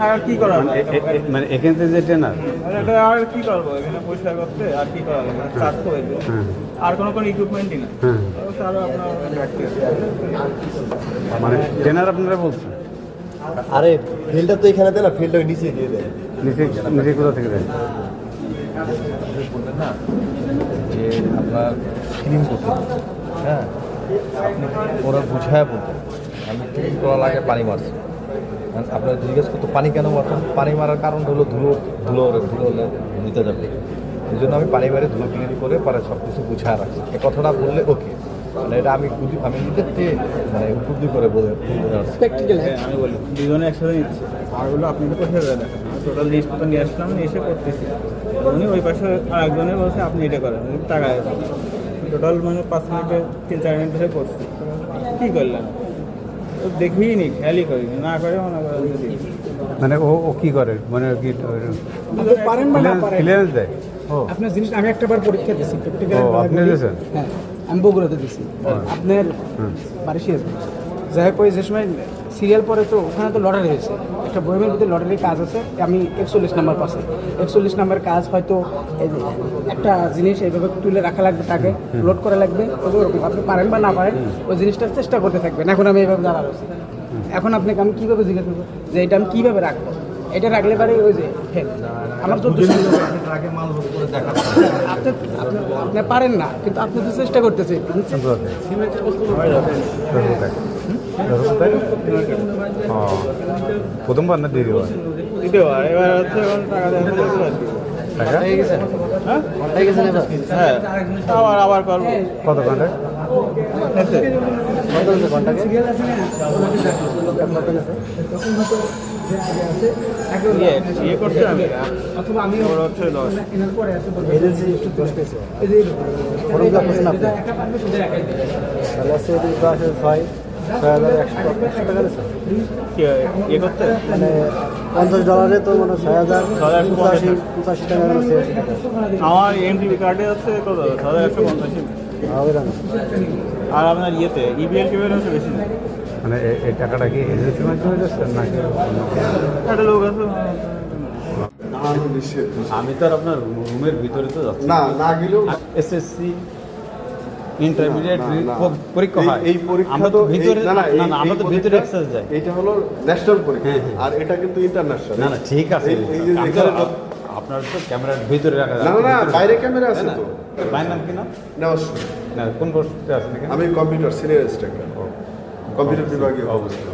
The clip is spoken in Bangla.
আর কি করার মানে এখান থেকে যে ট্রেনার আর কি করবো এখানে পরিষ্কার করতে আর কি করা লাগবে চাষ করে আর কোনো ইকুইপমেন্টই না আরো আপনার মানে ট্রেনার আপনারা বলছেন আরে ফিল্ডটা তো এখানে দেয় না, ফিল্ডটা নিচে দিয়ে দেয়। নিচে নিচে কোথা থেকে দেয়? বললেন না যে আপনার ক্লিন করতে, হ্যাঁ আপনি ওরা বুঝায় বলতেন আমি ক্লিন করার আগে পানি মারছি। আপনার জিজ্ঞেস করতো পানি কেন মারছেন, পানি মারার কারণ হলো ধুলো ধুলো ধুলো হলে নিতে যাবে, এই জন্য আমি পানি মারে ধুলো ক্লিন করে পরে সব কিছু গুছায় রাখছি। এই কথাটা বললে ওকে, মানে এটা আমি নিজেরতে মানে উপলব্ধি করে বলে প্র্যাকটিক্যাল। আমি বলি দুজনে একসাথে নিচ্ছে আরগুলো আপনাকে কোথায় দেখেন টোটাল জিনিসপত্র নিয়ে আসলাম এসে করতেছি, উনি ওই পাশে আর একজনে বলছে আপনি এটা করেন টাকা টোটাল মানে 5 মিনিটে 3-4 মিনিট ধরে করছি। কী করলাম তো দেখিই নি, খেয়ালই করিনি, না করে মনে করেন যদি মানে ও কি করে মানে কি পারেন বা না পারেন ক্লিয়ারেন্স দেয়? ও আপনার জিনিস আমি একটাবার পরীক্ষা দিয়েছি প্র্যাকটিক্যাল। আপনি দিয়েছেন? হ্যাঁ আমি বগুড়াতে দিয়েছি। আপনার বাড়ি শেষ যাই হোক ওই যে সময় সিরিয়াল পরে তো ওখানে তো লটারি হয়েছে, একটা বইমের ভিতরে লটারির কাজ আছে, আমি 41 নাম্বার পাশে 41 নাম্বার কাজ হয়তো এই যে একটা জিনিস এইভাবে তুলে রাখা লাগবে, তাকে লোড করা লাগবে, ওরকম আপনি পারেন বা না পারেন ওই জিনিসটার চেষ্টা করতে থাকবেন। এখন আমি এইভাবে দাঁড়া রয়েছি, এখন আপনাকে আমি কীভাবে জিজ্ঞেস করবো যে এটা আমি কীভাবে রাখবো, এটা রাখলে পারে ওই যে আমার তো আপনি পারেন না কিন্তু আপনি তো চেষ্টা করতেছেন। প্রথমবার না দিদি দ্বিতীয়বার এবার হচ্ছে এখন টাকা দেওয়া টাকা হ্যাঁ আবার করবো কত ঘন্টা? ইয়ে করতে হবে অথবা আমি ওর হচ্ছে 10 এনার পরে আছে এজেন্সি একটু 10 পেয়েছে এই যে ফর্ম করছেন আপনি একটা পারবে শুধু একাই দেবে। তাহলে আছে যদি 6,100 টাকা দিয়েছে ইয়ে করতে মানে $50 তো মানে 6,085 টাকা গেল 86 টাকা আমার এমটিভি কার্ডে হচ্ছে কত 6150 হবে না। আর আপনার ইয়েতে ইবিএল টিবিএল হচ্ছে বেশি না মানে এই টাকাটা কি এজেন্সির মাধ্যমে যাচ্ছেন নাকি একটা লোক আছে আমি তো আর আপনার রুমের ভিতরে তো যাচ্ছি না না গেলেও এসএসসি ইন্টারমিডিয়েট পরীক্ষা হয় এই পরীক্ষা আমরা তো তো ভিতরে না না না আমরা তো ভিতরে এক্সেস যাই। এটা হলো ন্যাশনাল পরীক্ষা হ্যাঁ, হ্যাঁ। আর এটা কিন্তু ইন্টারন্যাশনাল। না না ঠিক আছে এই যে আমি এখানে তো- আপনার তো ক্যামেরার ভিতরে রাখা না না বাইরে ক্যামেরা আছে তো। ভাইয়ের নাম কি না? নমস্কার, না কোন পোস্টে আছেন এখানে? আমি কম্পিউটার সিনিয়র স্টাফ, কম্পিউটার বিভাগে অবশ্যই